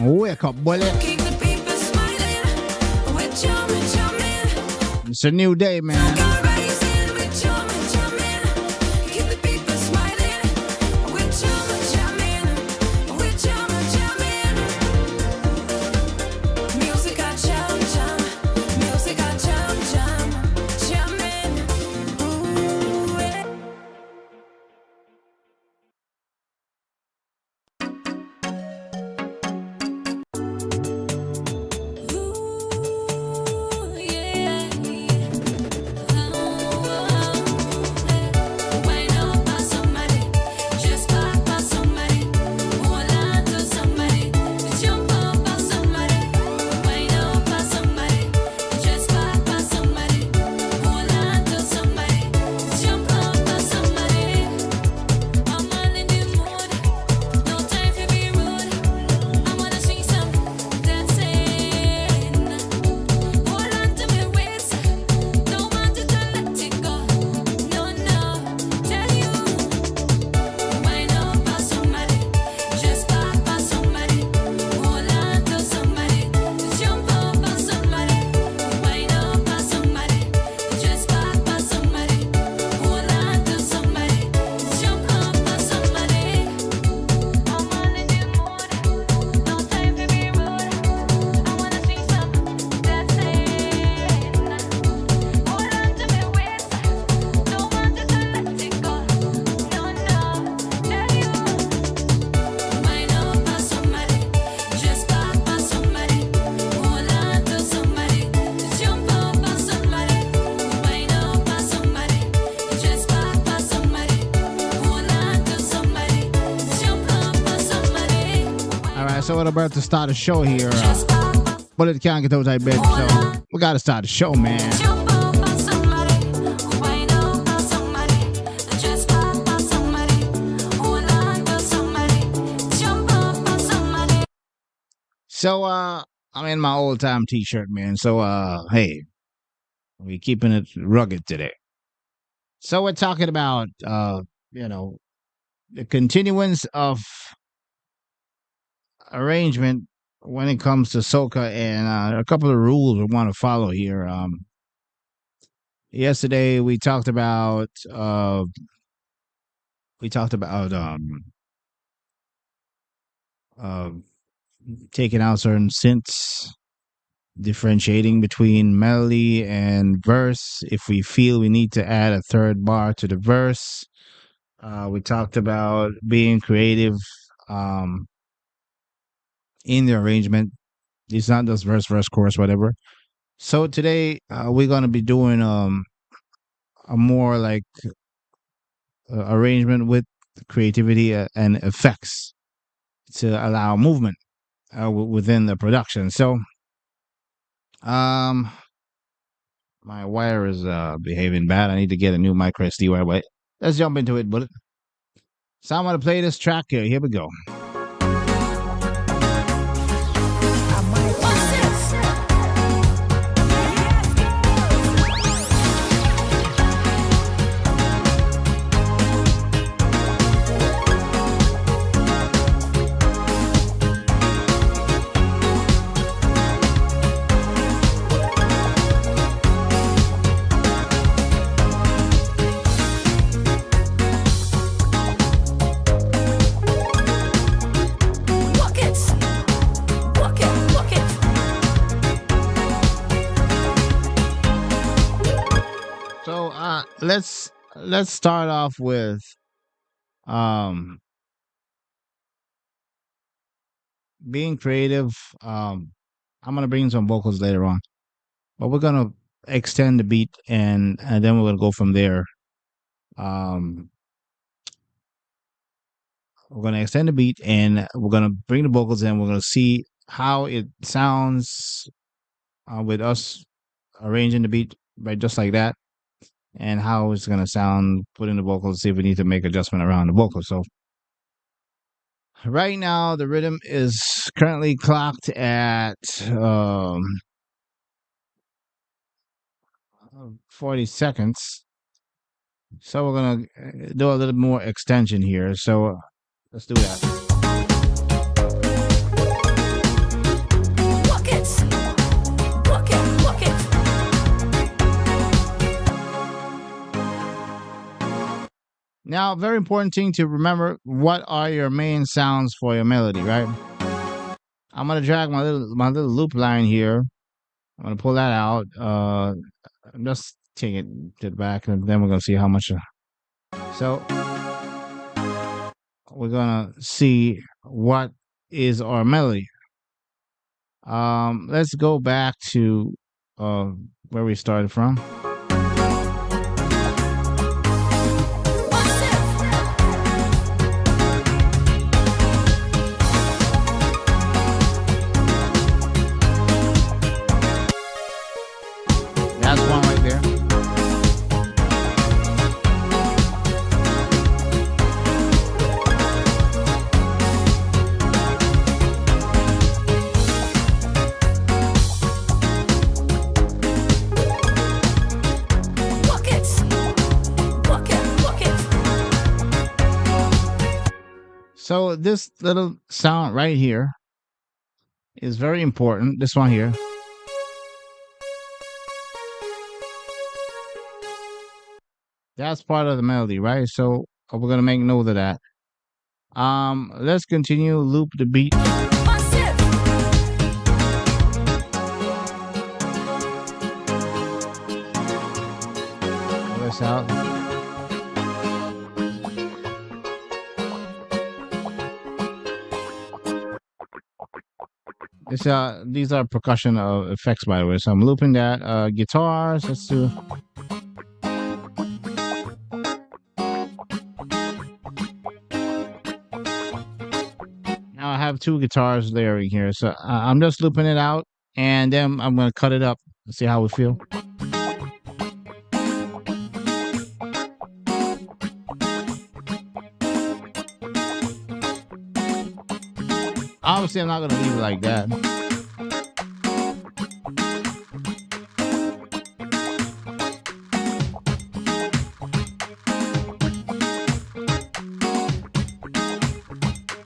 Wake up, bullet. It's a new day, man. So we're about to start a show here. But it can't get out of bed, so we gotta start the show, man. So I'm in my old time t-shirt, man. So hey, we're keeping it rugged today. So we're talking about the continuance of arrangement when it comes to soca, and a couple of rules we want to follow here. Yesterday we talked about taking out certain synths, differentiating between melody and verse if we feel we need to add a third bar to the verse. We talked about being creative in the arrangement. It's not just verse, chorus, whatever. So today we're going to be doing a more like arrangement with creativity and effects to allow movement within the production. So my wire is behaving bad. I need to get a new micro SD wire. Wait, let's jump into it, bullet. So I'm going to play this track here. Here we go. Let's start off with being creative. I'm gonna bring in some vocals later on, but we're gonna extend the beat and then we're gonna go from there. We're gonna extend the beat and we're gonna bring the vocals in. We're gonna see how it sounds with us arranging the beat right just like that, and how it's gonna sound putting the vocals, see if we need to make adjustment around the vocals. So right now the rhythm is currently clocked at 40 seconds. So we're gonna do a little more extension here. So let's do that. Now, very important thing to remember: what are your main sounds for your melody, right? I'm gonna drag my little loop line here. I'm gonna pull that out. I'm just take it to the back, and then we're gonna see how much. So we're gonna see what is our melody. Let's go back to where we started from. That's one right there. So this little sound right here is very important. This one here. That's part of the melody, right? So we're gonna make note of that. Let's continue. Loop the beat. Pull this out. These are percussion effects, by the way. So I'm looping that. Guitars. Let's do. Now I have two guitars layering here, so I'm just looping it out, and then I'm gonna cut it up. Let's see how we feel. Obviously, I'm not gonna leave it like that.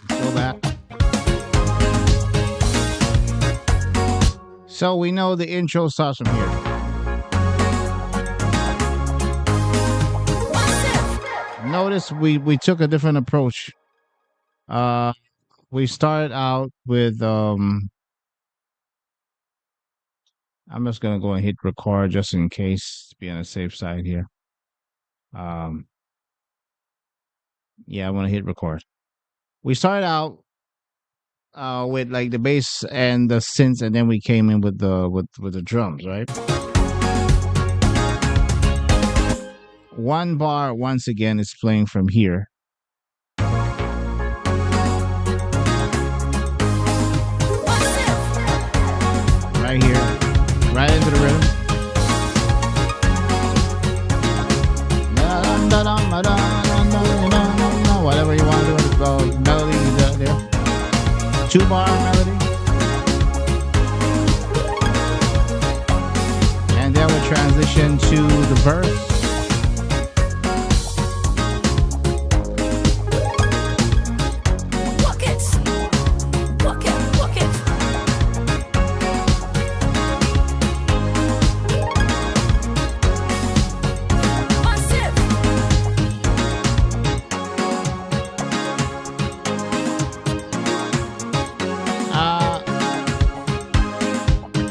Let's go back. So we know the intro starts from here. Notice we took a different approach. We started out with I'm just gonna go and hit record just in case to be on the safe side here. Yeah, I want to hit record. We started out with like the bass and the synths, and then we came in with the drums, right? One bar once again is playing from here. Right here, right into the rhythm. Whatever you want to do with the melody there. 2-bar melody. And then we transition to the verse.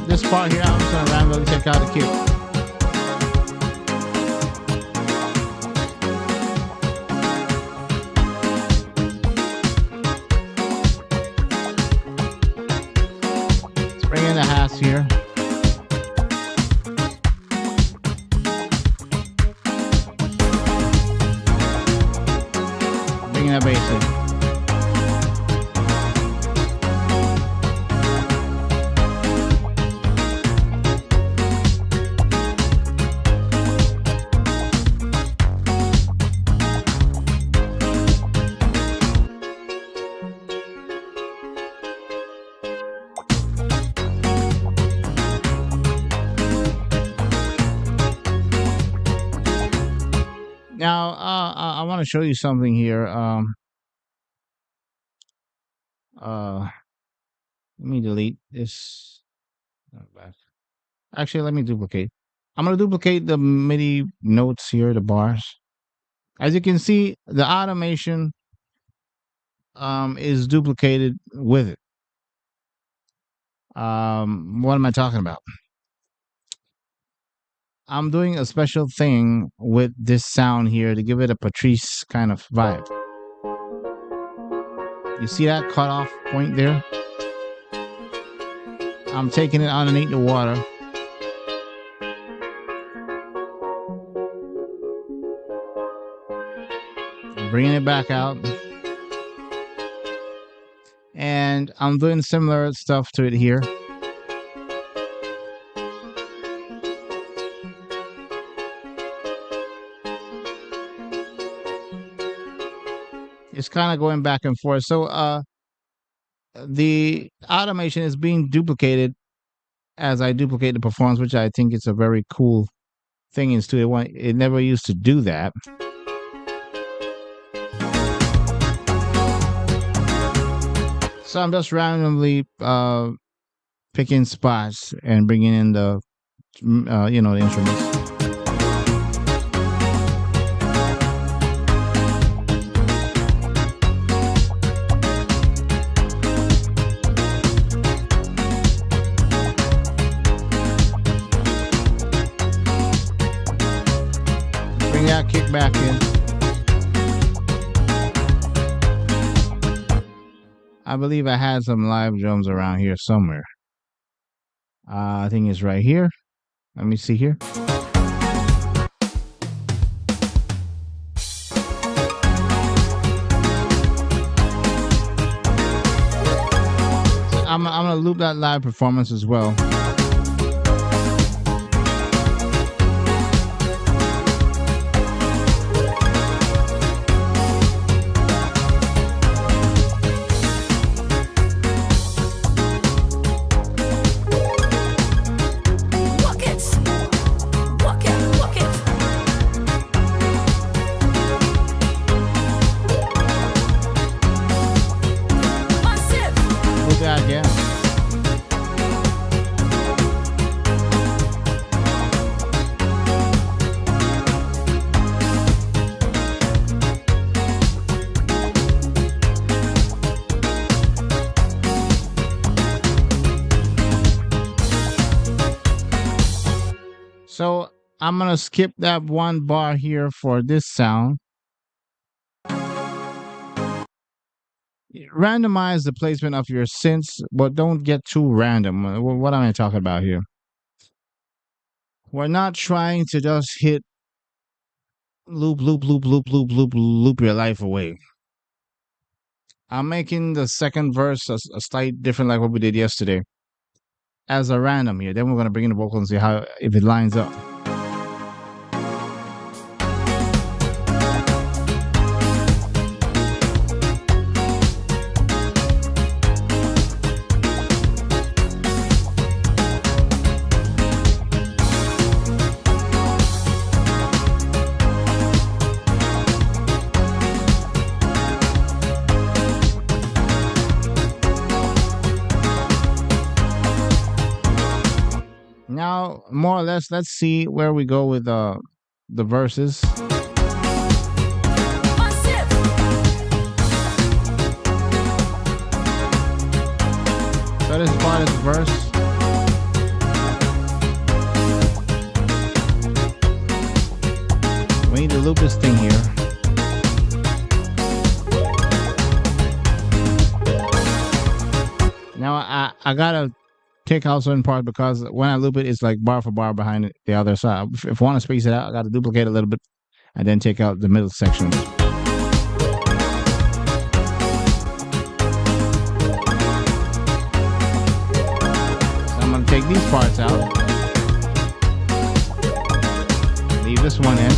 This part here, I'm just gonna randomly check out the kick. Let's bring in the hats here. Bring in that bass in. Now, I want to show you something here. Let me delete this. Actually, let me duplicate. I'm gonna duplicate the MIDI notes here, the bars. As you can see, the automation is duplicated with it. What am I talking about? I'm doing a special thing with this sound here to give it a Patrice kind of vibe. You see that cutoff point there? I'm taking it underneath the water. Bringing it back out. And I'm doing similar stuff to it here. It's kind of going back and forth. So the automation is being duplicated as I duplicate the performance, which I think is a very cool thing in Studio One. It never used to do that. So I'm just randomly picking spots and bringing in the the instruments. Bring that kick back in. I believe I had some live drums around here somewhere. I think it's right here. Let me see here. I'm gonna loop that live performance as well. Again. So I'm gonna skip that one bar here for this sound. Randomize the placement of your synths, but don't get too random. What am I talking about here? We're not trying to just hit loop your life away. I'm making the second verse a slight different, like what we did yesterday, as a random here. Then we're gonna bring in the vocal and see how if it lines up. Now, more or less, let's see where we go with the verses. So this part is verse. We need to loop this thing here. Now I gotta take out certain parts because when I loop it, it's like bar for bar behind the other side. If I want to space it out, I got to duplicate a little bit and then take out the middle section. So I'm going to take these parts out. Leave this one in.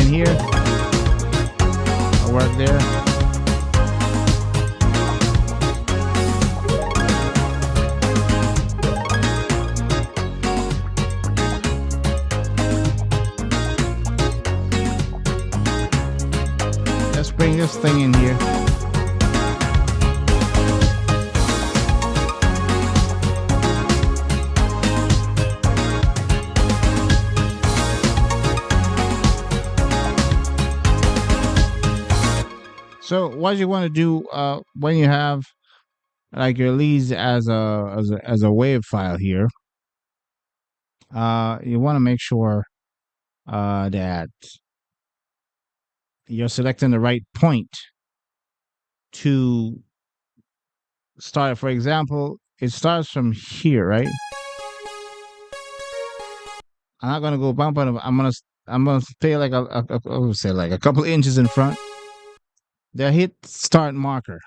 Here, I'll work there. Let's bring this thing in here. So what you want to do when you have like your leads as a wave file here, you want to make sure that you're selecting the right point to start. For example, it starts from here, right? I'm not gonna go bump on it. I'm gonna stay like I would say like a couple inches in front. Then hit start marker.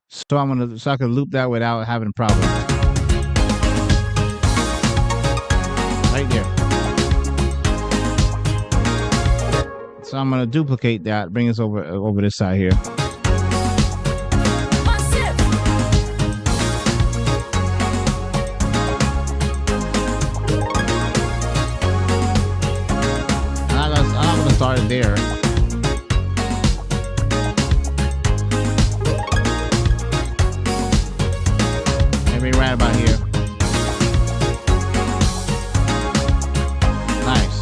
So I can loop that without having problems. Right there. So I'm gonna duplicate that, bring us over this side here. I'm gonna start it there. Maybe right about here. Nice.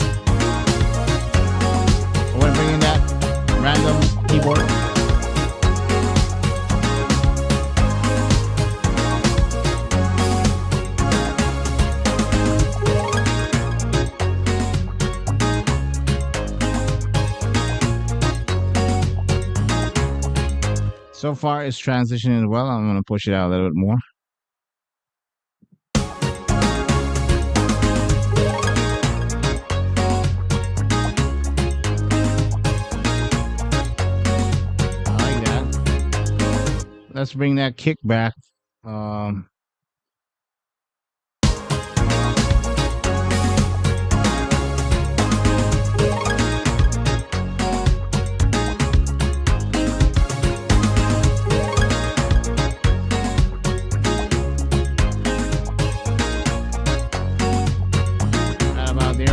I want to bring in that random keyboard. So far, it's transitioning well. I'm going to push it out a little bit more. I like that. Let's bring that kick back.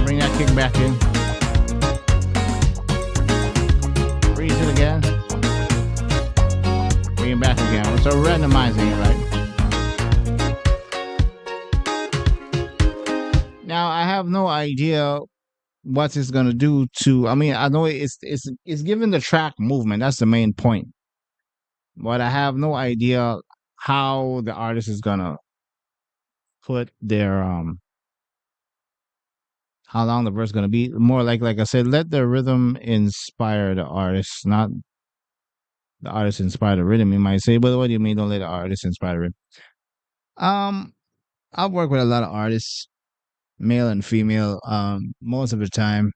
Bring that kick back in. Freeze it again. Bring it back again. So randomizing it, right? Now I have no idea what it's gonna do to. I mean, I know it's giving the track movement. That's the main point. But I have no idea how the artist is gonna put their how long the verse is going to be. More like I said, let the rhythm inspire the artist, not the artist inspire the rhythm. You might say, but what do you mean don't let the artist inspire the rhythm? I've worked with a lot of artists, male and female, most of the time.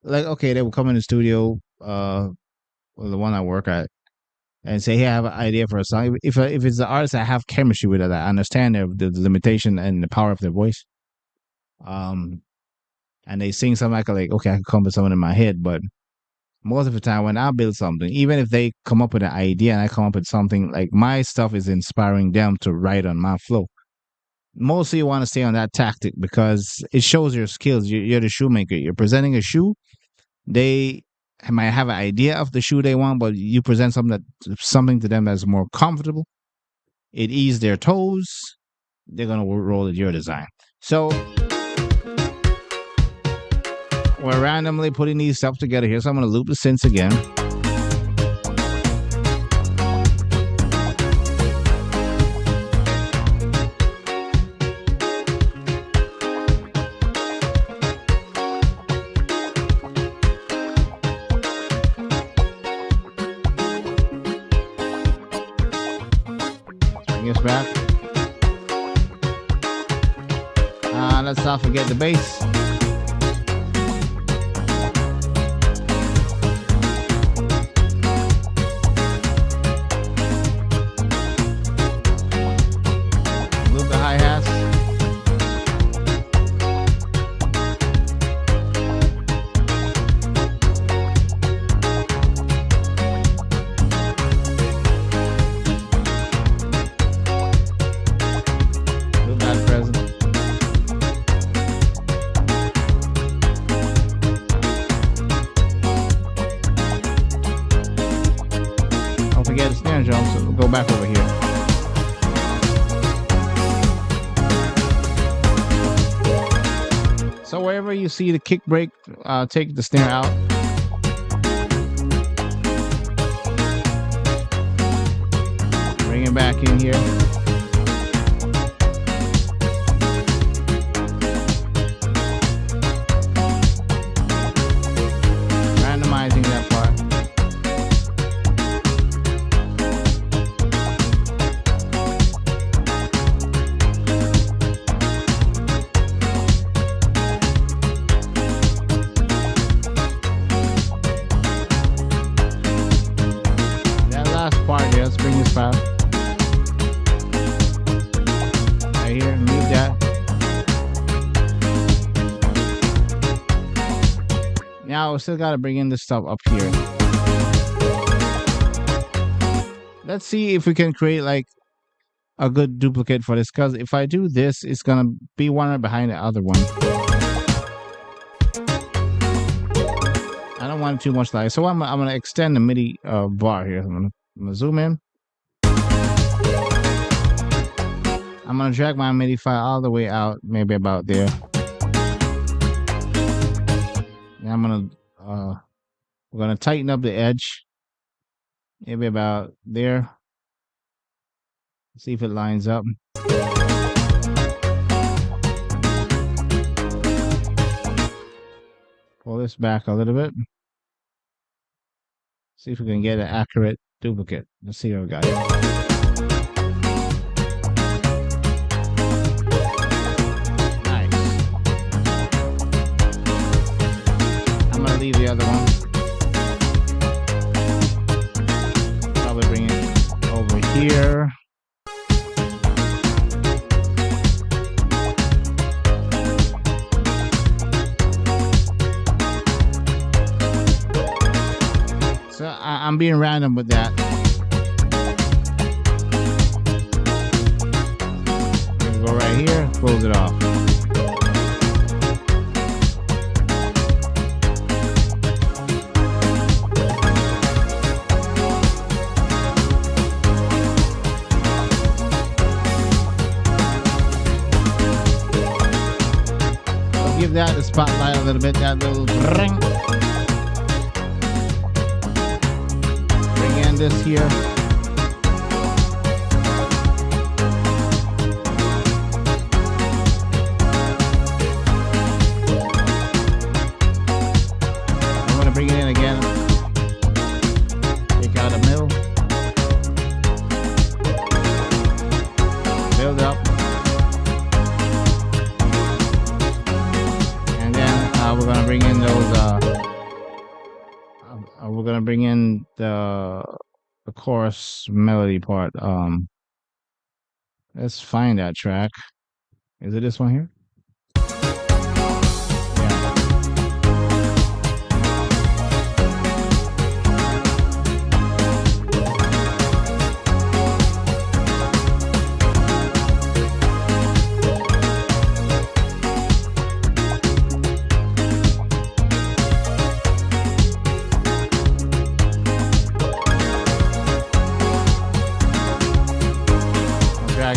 Like, okay, they will come in the studio, well, the one I work at, and say, hey, I have an idea for a song. If it's the artist I have chemistry with, I understand the limitation and the power of their voice. And they sing something like, okay, I can come up with something in my head. But most of the time when I build something, even if they come up with an idea and I come up with something, like my stuff is inspiring them to write on my flow. Mostly you want to stay on that tactic because it shows your skills. You're the shoemaker. You're presenting a shoe. They might have an idea of the shoe they want, but you present something to them that's more comfortable. It eases their toes. They're going to roll with your design. So we're randomly putting these stuff together here. So I'm going to loop the synths again. Bring us back. Let's not forget the bass. Forget the snare drum, so we'll go back over here. So wherever you see the kick break, take the snare out. it back in here. Randomizing that part. That last part here, let's bring this file. Right here, mute that. Now we still gotta bring in this stuff up here. Let's see if we can create like a good duplicate for this, because if I do this, it's gonna be one right behind the other one. I don't want too much light, so I'm gonna extend the MIDI bar here. I'm gonna zoom in. I'm gonna drag my MIDI file all the way out, maybe about there. And I'm gonna we're gonna tighten up the edge, maybe about there. See if it lines up. Pull this back a little bit. See if we can get an accurate duplicate. Let's see what we got here. Nice. I'm gonna leave the other one. Probably bring it over here. So I'm being random with that. Go right here, close it off. I'll give that the spotlight a little bit, that little ring. This here. I'm going to bring it in again. Take out the middle. Build up. And then we're going to bring in those we're going to bring in the chorus melody part. Let's find that track. Is it this one here? Yeah.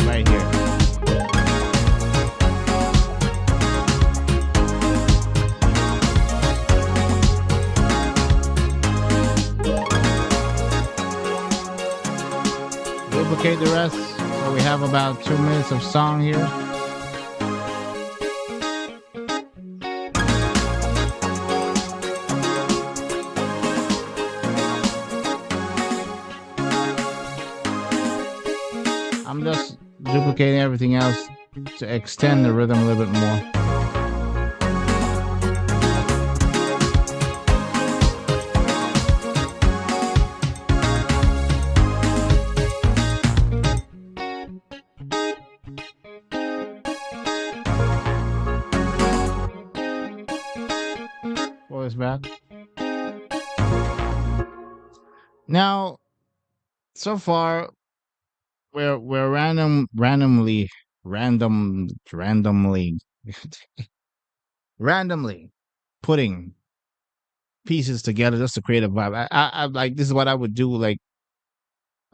Right here. Duplicate the rest. So we have about 2 minutes of song here. I'm just duplicating everything else to extend the rhythm a little bit more. Pull this back. Now, so far, we're randomly putting pieces together just to create a vibe. I like, this is what I would do. Like,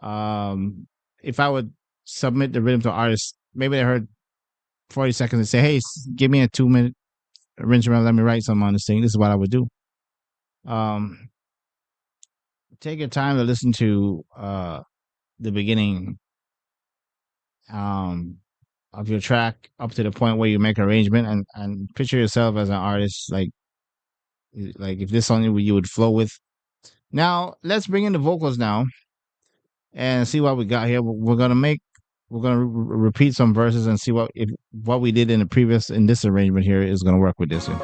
if I would submit the rhythm to artists, maybe they heard 40 seconds and say, "Hey, give me a 2-minute arrangement. Let me write something on this thing." This is what I would do. take your time to listen to the beginning um of your track up to the point where you make arrangement, and picture yourself as an artist, like if this song you would flow with. Now let's bring in the vocals now and see what we got here. We're gonna repeat some verses and see what if what we did in the previous in this arrangement here is gonna work with this one.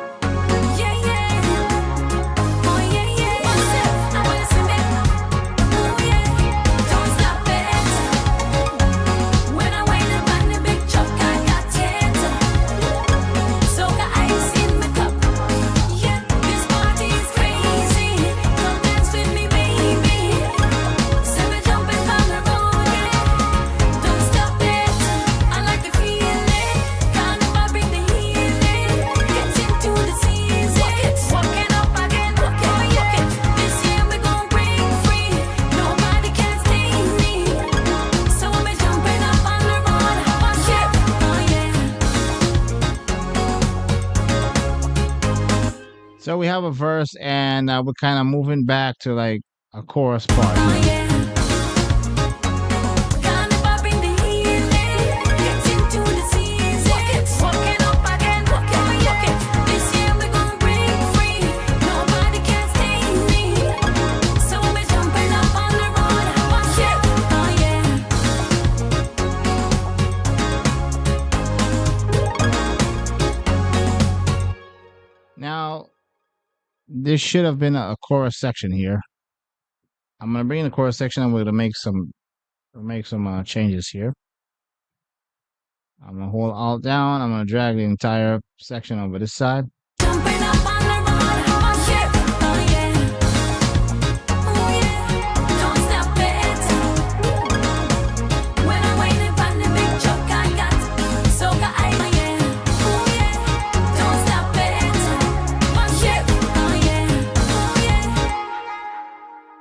So we have a verse, and we're kind of moving back to like a chorus part. Now, there should have been a chorus section here. I'm gonna bring in the chorus section, and we're gonna make some changes here. I'm gonna hold Alt down. I'm gonna drag the entire section over this side.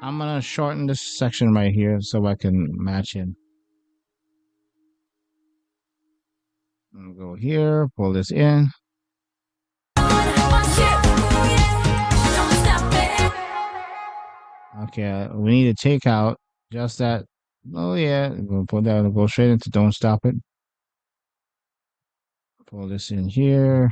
I'm gonna shorten this section right here so I can match in. I'm gonna go here, pull this in. Okay, we need to take out just that. Oh yeah, we're gonna put that. Go straight into "Don't Stop It." Pull this in here.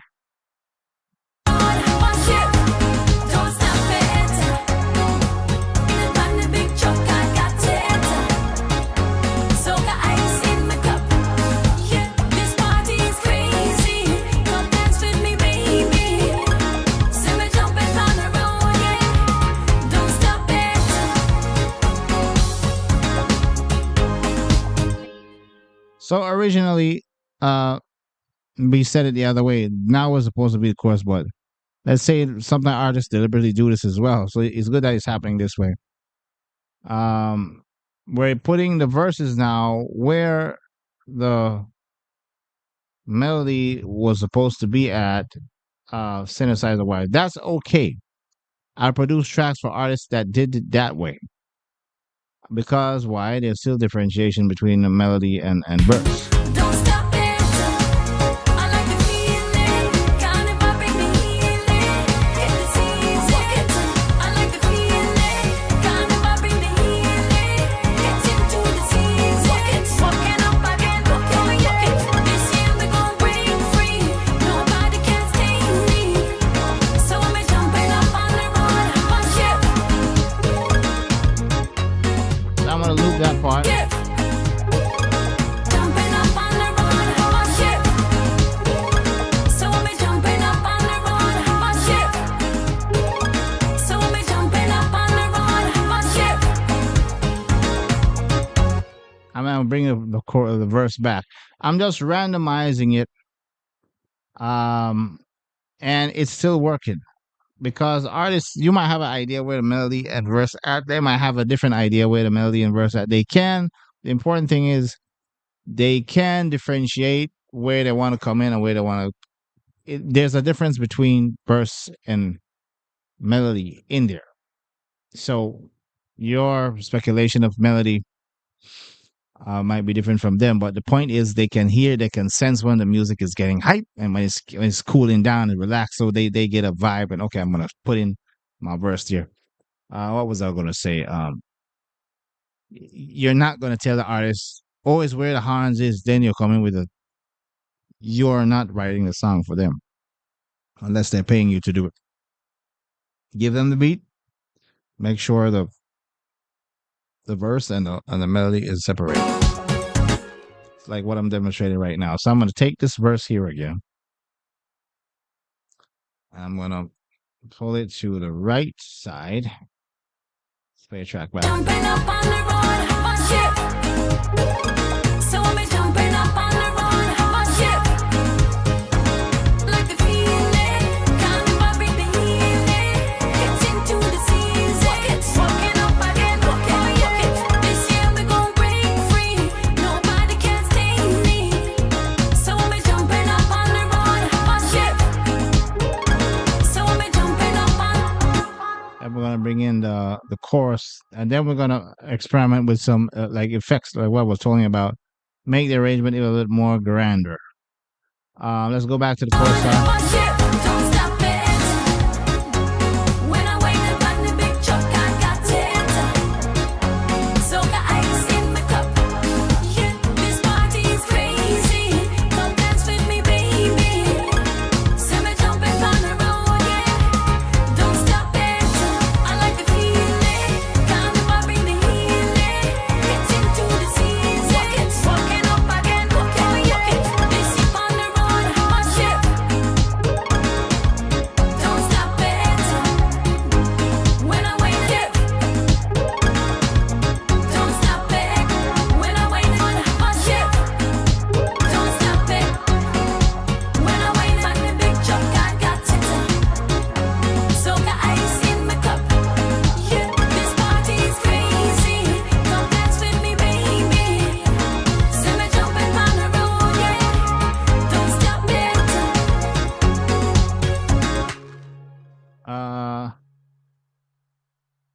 So originally, we said it the other way. Now it was supposed to be the chorus, but let's say some artists deliberately do this as well. So it's good that it's happening this way. We're putting the verses now where the melody was supposed to be at, synthesizer wise. That's okay. I produce tracks for artists that did it that way. Because why? There's still differentiation between the melody and verse. Don't stop it. I like the feeling. Kind of up in the healing. Get this easy. I like the feeling. Kind of up in the healing. Get into the season. Walking up again. Walking. This year we're gonna break free. Nobody can stay me. So I'm jumping up on the road. I'm gonna loop that part. Jumping up on the road. So I'm jumping up on the road. So I'm jumping up on the road. I'm gonna bring the verse back. I'm just randomizing it, and it's still working. Because artists, you might have an idea where the melody and verse at. They might have a different idea where the melody and verse at. They can. The important thing is they can differentiate where they want to come in and where they want to. There's a difference between verse and melody in there. So your speculation of melody might be different from them, but the point is they can hear, they can sense when the music is getting hype and when it's cooling down and relaxed, so they get a vibe and okay, I'm gonna put in my verse here. what was I gonna say? You're not gonna tell the artist always where the horns is. Then you're coming with a. You're not writing the song for them unless they're paying you to do it. Give them the beat. Make sure the verse and the melody is separated. It's like what I'm demonstrating right now. So I'm gonna take this verse here again. I'm gonna pull it to the right side. Let's play a track back. Jumping up on the road, on ship. So I'm jumping up on the road, on ship. Like the feeling, kind of every feeling. It's into the season. It's walking up again, walking. This year we gon' break free. Nobody can stay me. So I'm jumping up on the road, on ship. So I'm jumping up on. And we're gonna bring in the chorus, and then we're gonna experiment with some like effects, like what I was talking about. Make the arrangement a little bit more grander. Let's go back to the chorus side.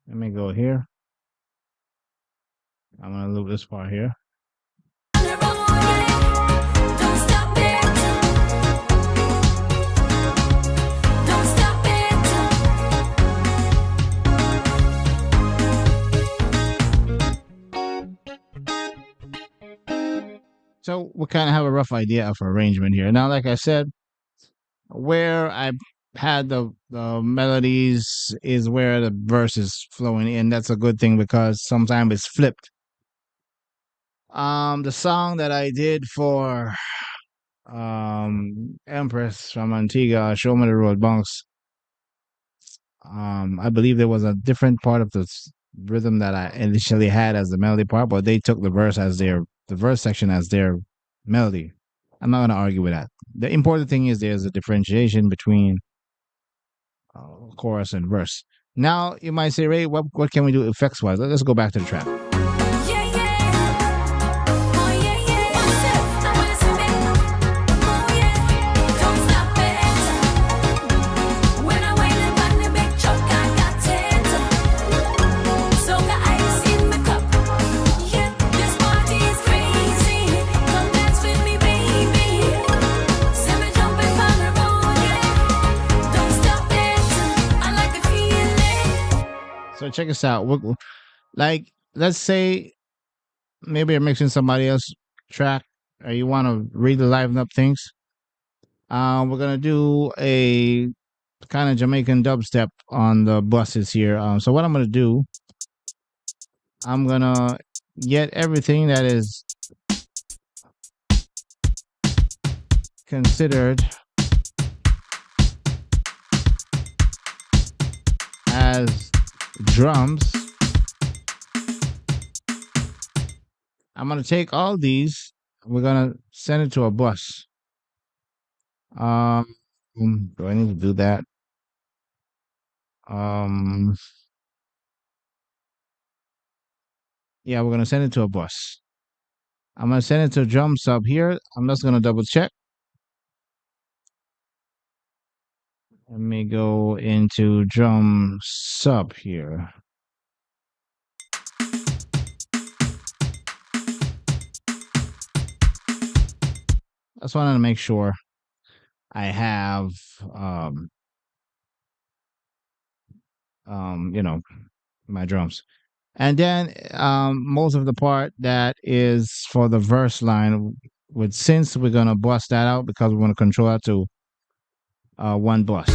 Let me go here. I'm gonna loop this part here. So we kind of have a rough idea of arrangement here. Now, like I said, where I had the melodies is where the verse is flowing in. That's a good thing because sometimes it's flipped. The song that I did for Empress from Antigua, Show Me the Road Bunks, I believe there was a different part of the rhythm that I initially had as the melody part, but they took the verse section as their melody. I'm not going to argue with that. The important thing is there's a differentiation between chorus and verse. Now you might say, Ray, what can we do effects wise? Let's go back to the track. So check this out. Like, let's say maybe you're mixing somebody else's track, or you want to really liven up things. We're gonna do a kind of Jamaican dubstep on the buses here. So what I'm gonna do, I'm gonna get everything that is considered as drums. I'm gonna take all these. We're gonna send it to a bus. Do I need to do that? Yeah, we're gonna send it to a bus. I'm gonna send it to a drum sub here. I'm just gonna double check. Let me go into drum sub here. I just wanted to make sure I have, you know, my drums. And then most of the part that is for the verse line with synths, we're gonna bust that out because we want to control that to one bus.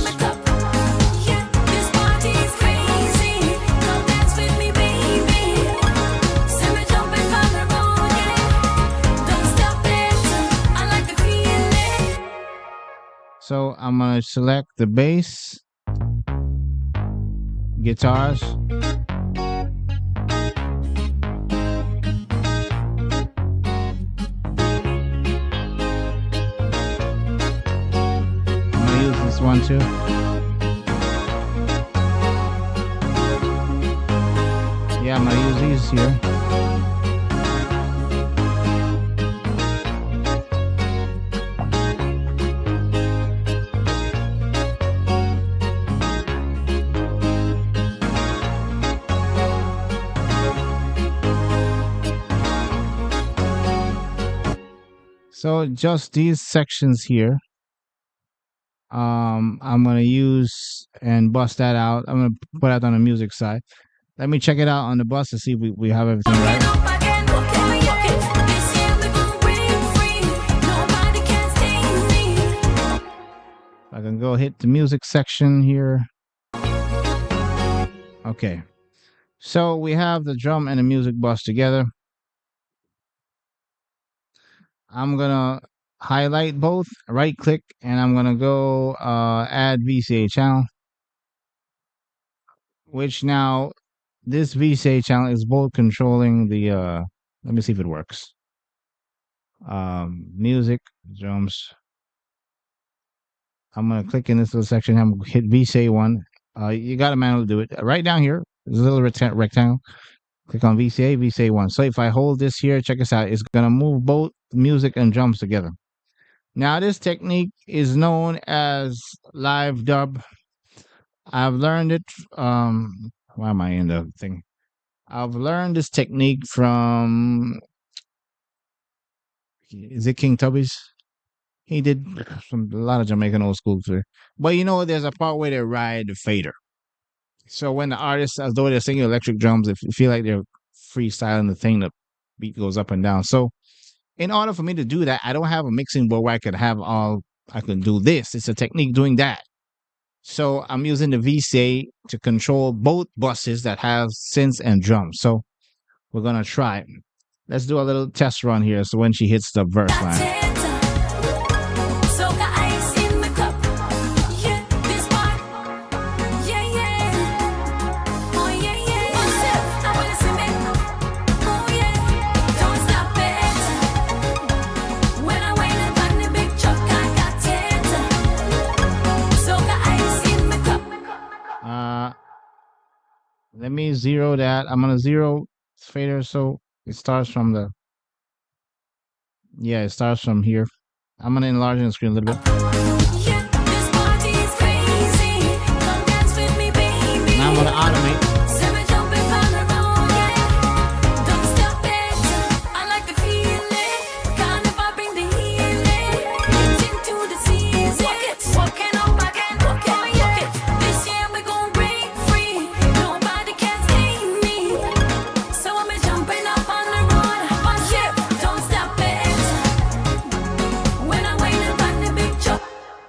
So I'm gonna select the bass, guitars, I'm gonna use this one too. Yeah, I'm gonna use these here. So just these sections here, I'm gonna use and bust that out. I'm gonna put that on the music side. Let me check it out on the bus to see if we have everything right. I can go hit the music section here. Okay, so we have the drum and the music bus together. I'm gonna highlight both, right click, and I'm gonna go add VCA channel, which now this VCA channel is both controlling the let me see if it works. Music, drums. I'm gonna click in this little section. I'm gonna hit VCA 1. You gotta manually do it. Right down here, there's a little rectangle. Click on VCA 1. So if I hold this here, check this out. It's gonna move both music and drums together. Now this technique is known as live dub. I've learned it. Why am I in the thing? I've learned this technique from. Is it King Tubby's? He did a lot of Jamaican old school too. But you know, there's a part where they ride the fader. So when the artists, as though they're singing electric drums, if you feel like they're freestyling the thing, the beat goes up and down. So in order for me to do that, I don't have a mixing board where I could have I can do this. It's a technique doing that. So I'm using the VCA to control both buses that have synths and drums. So we're gonna try. Let's do a little test run here. So when she hits the verse line. Let me zero that. I'm gonna zero fader so it starts from the. Yeah, it starts from here. I'm gonna enlarge the screen a little bit. Now I'm gonna automate.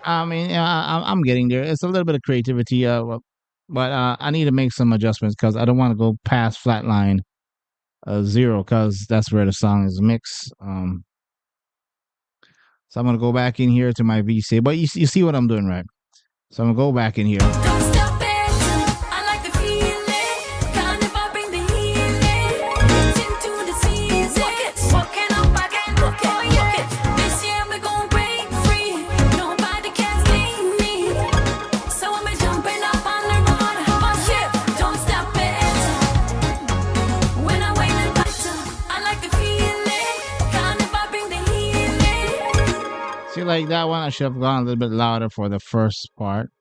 I mean, I'm getting there. It's a little bit of creativity, but I need to make some adjustments because I don't want to go past flatline 0 because that's where the song is mixed. So I'm gonna go back in here to my VC, but you see what I'm doing, right? So I'm gonna go back in here. See, like that one, I should have gone a little bit louder for the first part.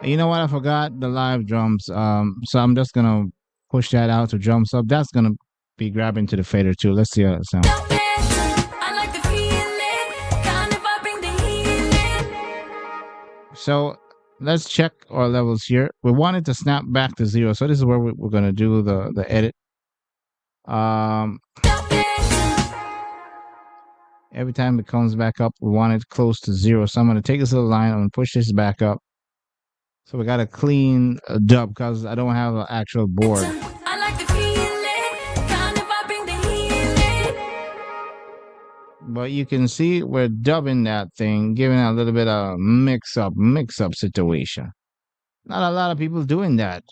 You know what? I forgot the live drums. So I'm just gonna push that out to drum sub. That's gonna be grabbing to the fader too. Let's see how it sounds. So let's check our levels here. We want it to snap back to 0. So this is where we're going to do the edit. Every time it comes back up, we want it close to 0. So I'm going to take this little line. I'm going to push this back up. So we got a clean dub because I don't have an actual board. I like the feeling, kind of vibing the healing. But you can see we're dubbing that thing, giving it a little bit of mix up situation. Not a lot of people doing that.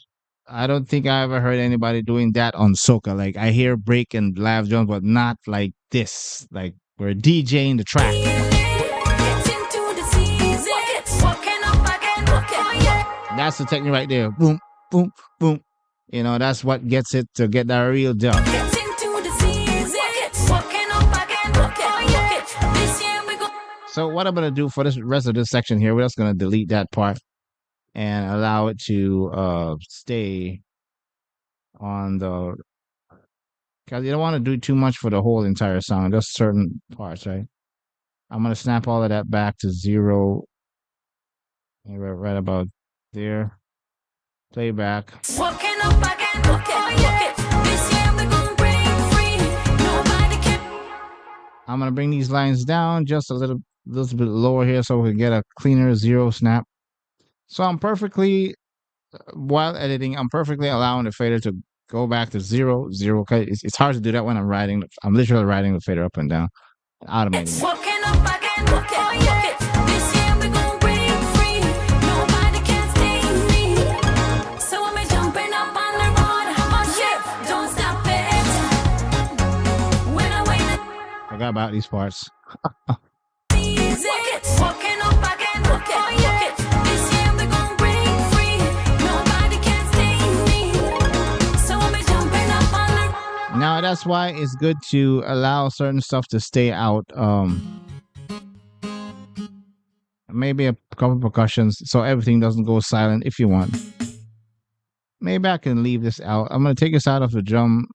I don't think I ever heard anybody doing that on soca. Like I hear break and live drums, but not like this. Like we're DJing the track. That's the technique right there. Boom, boom, boom. You know, that's what gets it to get that real dub. So what I'm going to do for this rest of this section here, we're just going to delete that part and allow it to stay on the, because you don't want to do too much for the whole entire song, just certain parts, right? I'm going to snap all of that back to 0. Right about there. Playback. I'm going to bring these lines down just a little bit lower here so we can get a cleaner 0 snap. So I'm perfectly, while editing, I'm perfectly allowing the fader to go back to 0, 0. It's hard to do that when I'm riding. I'm literally riding the fader up and down, automating it. Forgot about these parts. Now that's why it's good to allow certain stuff to stay out. Maybe a couple percussions so everything doesn't go silent if you want. Maybe I can leave this out. I'm gonna take this out of the drum,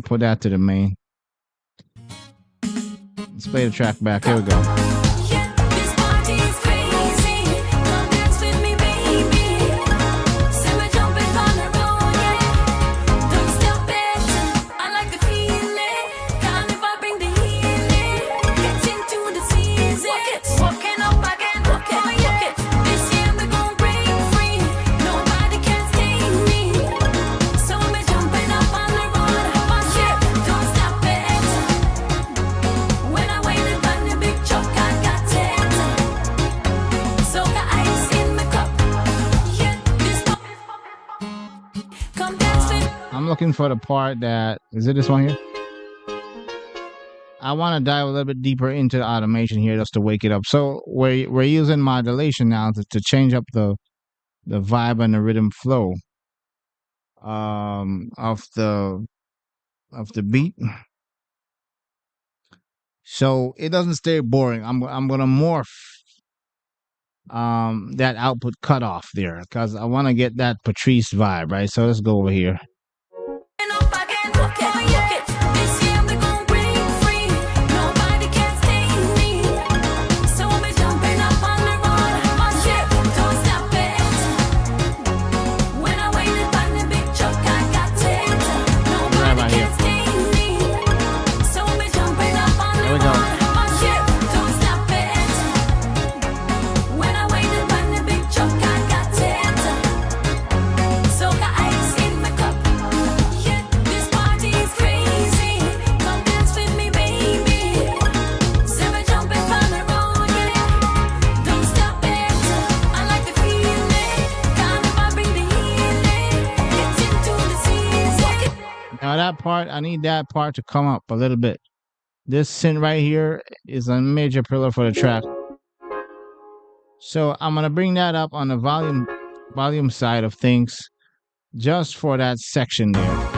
put that to the main. Let's play the track back. Here we go. I'm looking for the part that, is it this one here? I want to dive a little bit deeper into the automation here just to wake it up. So we're using modulation now to change up the vibe and the rhythm flow of the beat. So it doesn't stay boring. I'm gonna morph that output cutoff there because I want to get that Patrice vibe, right? So let's go over here. Now that part, I need that part to come up a little bit. This synth right here is a major pillar for the track. So I'm gonna bring that up on the volume side of things, just for that section there.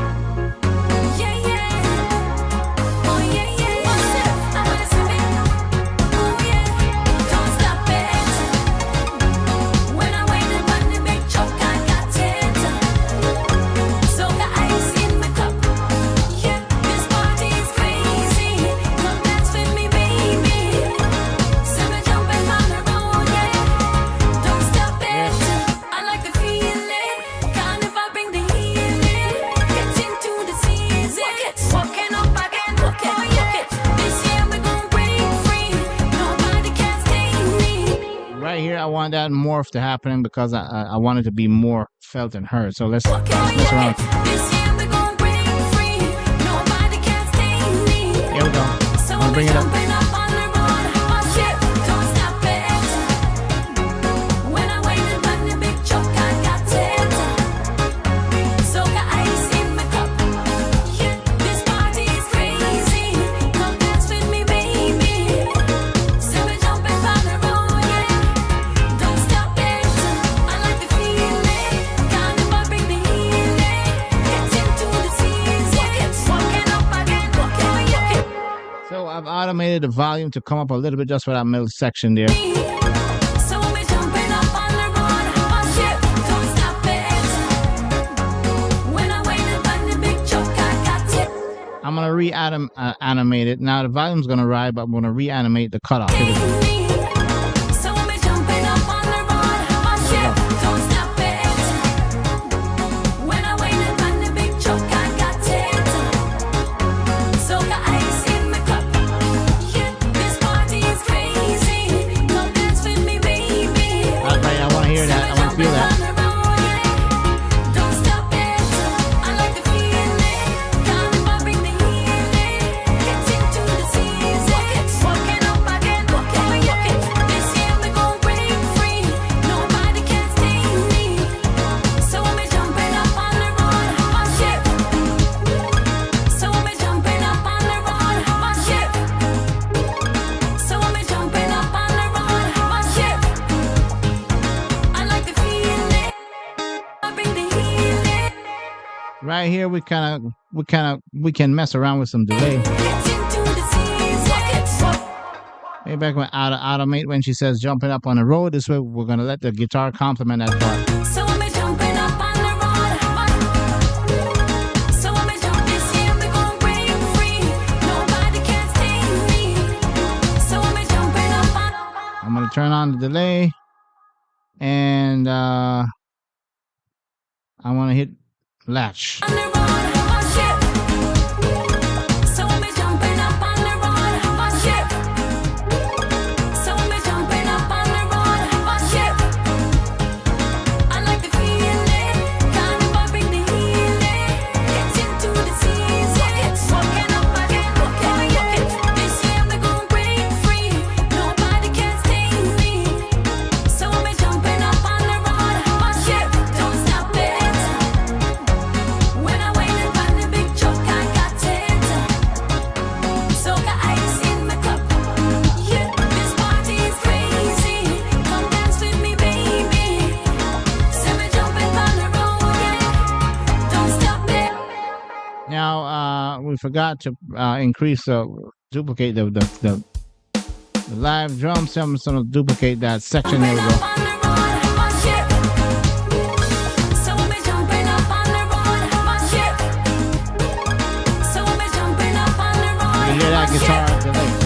I want that morph to happen because I want it to be more felt and heard. So let's mess around. Here we go. I'm gonna bring it up. So I've automated the volume to come up a little bit just for that middle section there. I'm gonna reanimate it. Now the volume's gonna ride, but I'm gonna reanimate the cutoff. Here we go. Right here, we can mess around with some delay. Maybe back when automate when she says jumping up on the road. This way, we're gonna let the guitar complement that part. I'm gonna turn on the delay, and I want to hit latch. Now we forgot to duplicate the live drum. So I'm gonna duplicate that section. Here we go. You hear that guitar delay?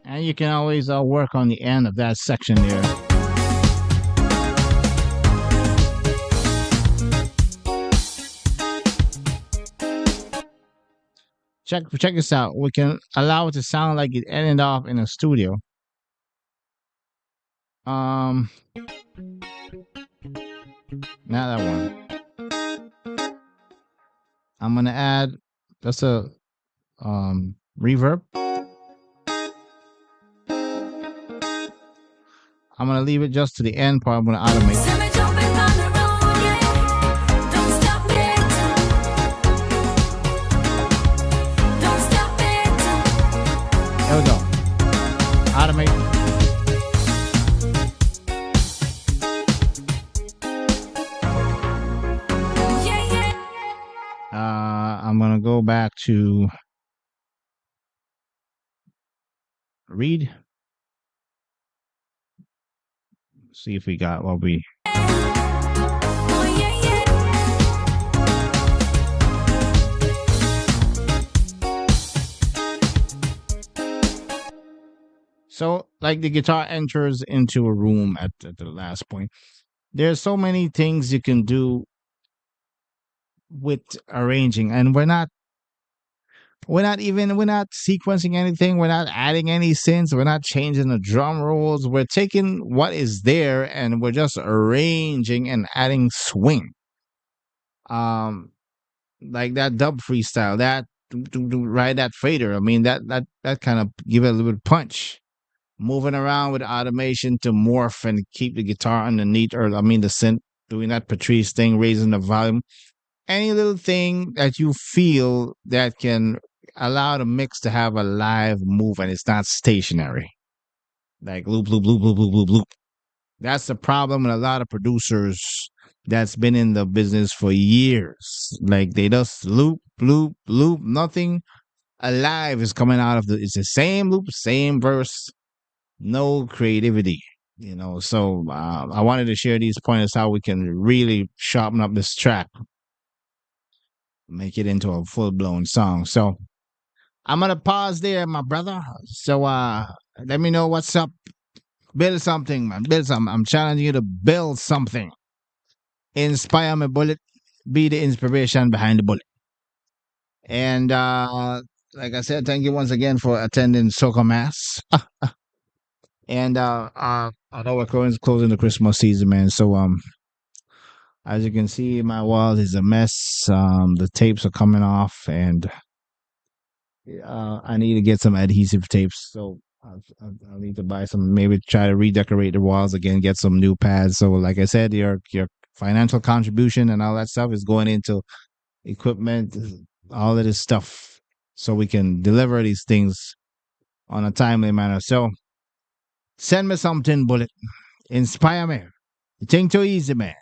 And you can always work on the end of that section there. Check this out. We can allow it to sound like it ended off in a studio. Not that one. I'm gonna add just a reverb. I'm gonna leave it just to the end part. I'm gonna automate. There we go. Automate. gonna go back to read. See if we got what we. Oh, yeah, yeah. So, like the guitar enters into a room at the last point. There's so many things you can do with arranging, and we're not sequencing anything. We're not adding any synths. We're not changing the drum rolls. We're taking what is there and we're just arranging and adding swing. Um, like that dub freestyle, that right, that fader. I mean, that kind of give it a little bit of punch. Moving around with automation to morph and keep the guitar underneath, or I mean the synth, doing that Patrice thing, raising the volume. Any little thing that you feel that can allow the mix to have a live move and it's not stationary. Like loop, loop, loop, loop, loop, loop, loop. That's the problem with a lot of producers that's been in the business for years. Like they just loop, loop, loop. Nothing alive is coming out of it's the same loop, same verse, no creativity. So I wanted to share these pointers how we can really sharpen up this track, make it into a full blown song. So I'm gonna pause there, my brother. So let me know what's up. Build something, man. Build something. I'm challenging you to build something. Inspire my bullet. Be the inspiration behind the bullet. And like I said, thank you once again for attending Soca Mass. And I know we're closing the Christmas season, man. So as you can see, my wall is a mess. The tapes are coming off, and I need to get some adhesive tapes. So I'll need to buy some. Maybe try to redecorate the walls again. Get some new pads. So, like I said, your financial contribution and all that stuff is going into equipment, all of this stuff, so we can deliver these things on a timely manner. So send me something, bullet. Inspire me. It ain't too easy, man.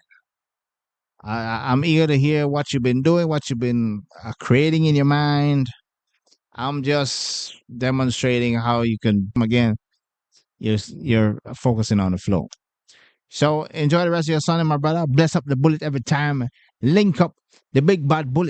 I'm eager to hear what you've been doing, what you've been creating in your mind. I'm just demonstrating how you can again. You're focusing on the flow. So enjoy the rest of your Sunday, my brother. Bless up the bullet every time. Link up the big bad bullet.